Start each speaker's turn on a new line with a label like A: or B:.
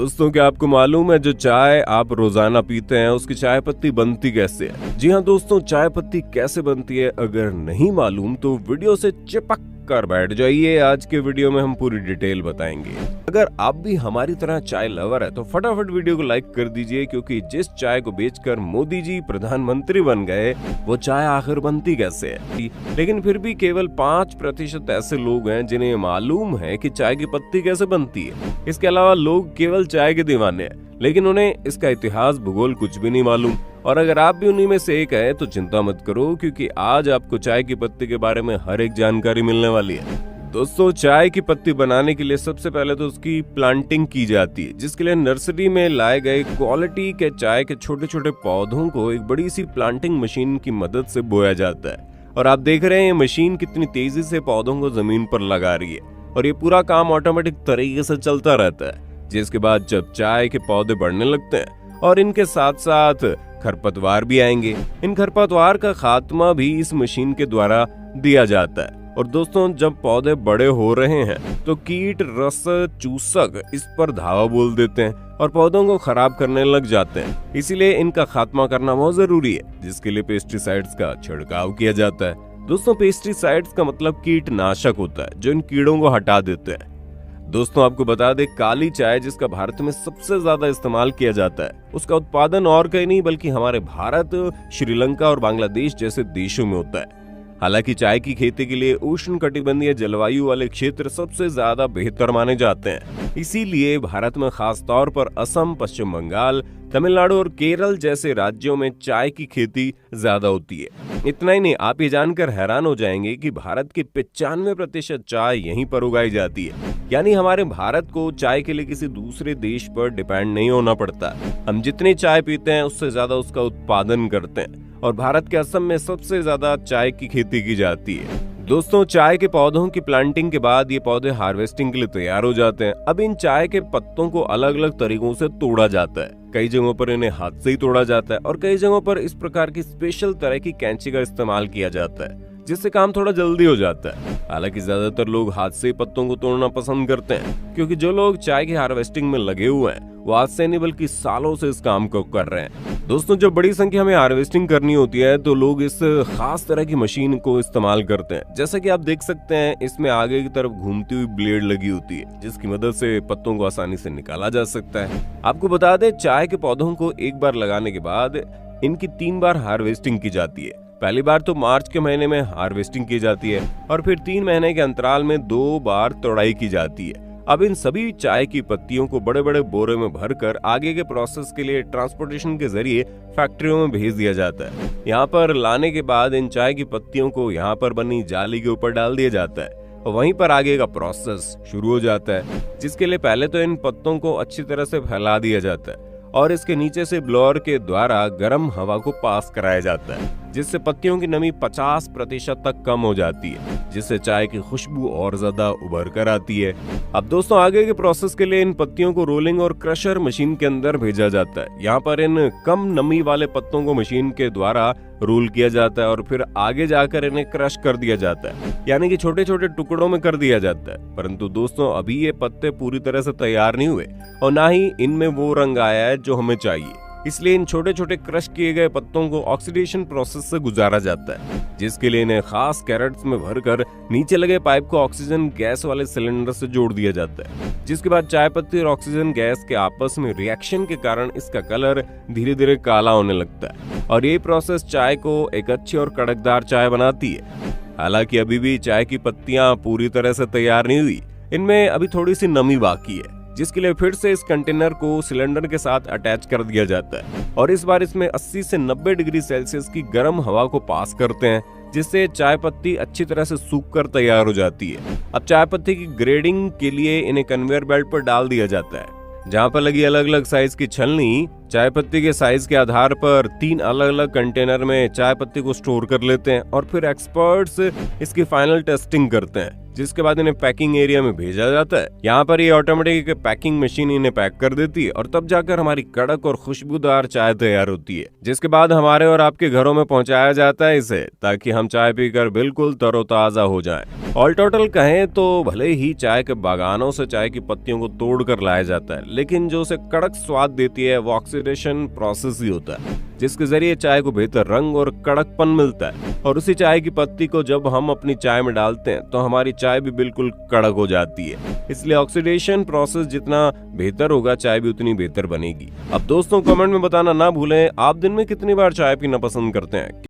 A: दोस्तों, क्या आपको मालूम है जो चाय आप रोजाना पीते हैं उसकी चाय पत्ती बनती कैसे है? जी हाँ दोस्तों, चाय पत्ती कैसे बनती है अगर नहीं मालूम तो वीडियो से चिपक कर बैठ जाइए। आज के वीडियो में हम पूरी डिटेल बताएंगे। अगर आप भी हमारी तरह चाय लवर है तो फटाफट वीडियो को लाइक कर दीजिए, क्योंकि जिस चाय को बेचकर मोदी जी प्रधानमंत्री बन गए वो चाय आखिर बनती कैसे है। लेकिन फिर भी केवल 5% ऐसे लोग हैं जिन्हें मालूम है कि चाय की पत्ती कैसे बनती है। इसके अलावा लोग केवल चाय के दीवाने हैं, लेकिन उन्हें इसका इतिहास भूगोल कुछ भी नहीं मालूम। और अगर आप भी उन्हीं में से एक है तो चिंता मत करो, क्योंकि आज आपको चाय की पत्ती के बारे में हर एक जानकारी मिलने वाली है। दोस्तों, चाय की पत्ती बनाने के लिए सबसे पहले तो उसकी प्लांटिंग की जाती है, जिसके लिए नर्सरी में लाए गए क्वालिटी के चाय के छोटे छोटे पौधों को एक बड़ी सी प्लांटिंग मशीन की मदद से बोया जाता है। और आप देख रहे हैं ये मशीन कितनी तेजी से पौधों को जमीन पर लगा रही है, और ये पूरा काम ऑटोमेटिक तरीके से चलता रहता है। जिसके बाद जब चाय के पौधे बढ़ने लगते हैं और इनके साथ साथ खरपतवार भी आएंगे, इन खरपतवार का खात्मा भी इस मशीन के द्वारा दिया जाता है। और दोस्तों, जब पौधे बड़े हो रहे हैं तो कीट रस चूसक इस पर धावा बोल देते हैं और पौधों को खराब करने लग जाते हैं। इसीलिए इनका खात्मा करना बहुत जरूरी है, जिसके लिए पेस्टिसाइड्स का छिड़काव किया जाता है। दोस्तों, पेस्टिसाइड्स का मतलब कीटनाशक होता है जो इन कीड़ों को हटा देते हैं। दोस्तों, आपको बता दें, काली चाय जिसका भारत में सबसे ज्यादा इस्तेमाल किया जाता है, उसका उत्पादन और कहीं नहीं बल्कि हमारे भारत, श्रीलंका और बांग्लादेश जैसे देशों में होता है। हालांकि चाय की खेती के लिए उष्णकटिबंधीय जलवायु वाले क्षेत्र सबसे ज्यादा बेहतर माने जाते हैं। इसीलिए भारत में खास तौर पर असम, पश्चिम बंगाल, तमिलनाडु और केरल जैसे राज्यों में चाय की खेती ज्यादा होती है। इतना ही नहीं, आप ये जानकर हैरान हो जाएंगे कि भारत की 95% चाय यहीं पर उगाई जाती है। यानी हमारे भारत को चाय के लिए किसी दूसरे देश पर डिपेंड नहीं होना पड़ता। हम जितनी चाय पीते हैं उससे ज्यादा उसका उत्पादन करते हैं, और भारत के असम में सबसे ज्यादा चाय की खेती की जाती है। दोस्तों, चाय के पौधों की प्लांटिंग के बाद ये पौधे हार्वेस्टिंग के लिए तैयार हो जाते हैं। अब इन चाय के पत्तों को अलग अलग तरीकों से तोड़ा जाता है। कई जगहों पर इन्हें हाथ से ही तोड़ा जाता है और कई जगहों पर इस प्रकार की स्पेशल तरह की कैंची का इस्तेमाल किया जाता है, जिससे काम थोड़ा जल्दी हो जाता है। हालांकि ज्यादातर लोग हाथ से पत्तों को तोड़ना पसंद करते हैं, क्योंकि जो लोग चाय की हार्वेस्टिंग में लगे हुए हैं वो आज से नहीं बल्कि सालों से इस काम को कर रहे हैं। दोस्तों, जब बड़ी संख्या में हार्वेस्टिंग करनी होती है तो लोग इस खास तरह की मशीन को इस्तेमाल करते हैं। जैसा कि आप देख सकते हैं, इसमें आगे की तरफ घूमती हुई ब्लेड लगी होती है, जिसकी मदद से पत्तों को आसानी से निकाला जा सकता है। आपको बता दें, चाय के पौधों को एक बार लगाने के बाद इनकी 3 बार हार्वेस्टिंग की जाती है। पहली बार तो मार्च के महीने में हार्वेस्टिंग की जाती है और फिर 3 महीने के अंतराल में 2 बार तोड़ाई की जाती है। अब इन सभी चाय की पत्तियों को बड़े बड़े बोरे में भरकर आगे के प्रोसेस के लिए ट्रांसपोर्टेशन के जरिए फैक्ट्रियों में भेज दिया जाता है। यहाँ पर लाने के बाद इन चाय की पत्तियों को यहाँ पर बनी जाली के ऊपर डाल दिया जाता है और वहीं पर आगे का प्रोसेस शुरू हो जाता है, जिसके लिए पहले तो इन पत्तों को अच्छी तरह से फैला दिया जाता है और इसके नीचे से ब्लोअर के द्वारा गर्म हवा को पास कराया जाता है, जिससे पत्तियों की नमी 50% तक कम हो जाती है, जिससे चाय की खुशबू और ज्यादा उभर कर आती है। अब दोस्तों, आगे के प्रोसेस के लिए इन पत्तियों को रोलिंग और क्रशर मशीन के अंदर भेजा जाता है। यहाँ पर इन कम नमी वाले पत्तों को मशीन के द्वारा रोल किया जाता है और फिर आगे जाकर इन्हें क्रश कर दिया जाता है, यानी कि छोटे छोटे टुकड़ों में कर दिया जाता है। परंतु दोस्तों, अभी ये पत्ते पूरी तरह से तैयार नहीं हुए और ना ही इनमें वो रंग आया है जो हमें चाहिए। इसलिए इन छोटे छोटे क्रश किए गए पत्तों को ऑक्सीडेशन प्रोसेस से गुजारा जाता है, जिसके लिए इन्हें खास कैरेट्स में भरकर नीचे लगे पाइप को ऑक्सीजन गैस वाले सिलेंडर से जोड़ दिया जाता है। जिसके बाद चाय पत्ती और ऑक्सीजन गैस के आपस में रिएक्शन के कारण इसका कलर धीरे धीरे काला होने लगता है और ये प्रोसेस चाय को एक अच्छी और कड़कदार चाय बनाती है। हालांकि अभी भी चाय की पत्तियां पूरी तरह से तैयार नहीं हुई, इनमें अभी थोड़ी सी नमी बाकी है, जिसके लिए फिर से इस कंटेनर को सिलेंडर के साथ अटैच कर दिया जाता है और इस बार इसमें 80 से 90 डिग्री सेल्सियस की गर्म हवा को पास करते हैं, जिससे चाय पत्ती अच्छी तरह से सूख कर तैयार हो जाती है। अब चाय पत्ती की ग्रेडिंग के लिए इन्हें कन्वेयर बेल्ट पर डाल दिया जाता है, जहाँ पर लगी अलग अलग साइज की छलनी चाय पत्ती के साइज के आधार पर 3 अलग अलग कंटेनर में चाय पत्ती को स्टोर कर लेते हैं और फिर एक्सपर्ट्स इसकी फाइनल टेस्टिंग करते हैं, जिसके बाद इन्हें पैकिंग एरिया में भेजा जाता है। यहाँ पर ये ऑटोमेटिक पैकिंग मशीन इन्हें पैक कर देती है और तब जाकर हमारी कड़क और खुशबूदार चाय तैयार होती है, जिसके बाद हमारे और आपके घरों में पहुंचाया जाता है इसे, ताकि हम चाय पीकर बिल्कुल तरोताजा हो जाएं। ऑल टोटल कहें तो भले ही चाय के बागानों से चाय की पत्तियों को तोड़ कर लाया जाता है, लेकिन जो उसे कड़क स्वाद देती है वो ऑक्सीडेशन प्रोसेस ही होता है, जिसके जरिए चाय को बेहतर रंग और कड़कपन मिलता है। और उसी चाय की पत्ती को जब हम अपनी चाय में डालते हैं तो हमारी चाय भी बिल्कुल कड़क हो जाती है। इसलिए ऑक्सीडेशन प्रोसेस जितना बेहतर होगा, चाय भी उतनी बेहतर बनेगी। अब दोस्तों कमेंट में बताना ना भूलें, आप दिन में कितनी बार चाय पीना पसंद करते हैं।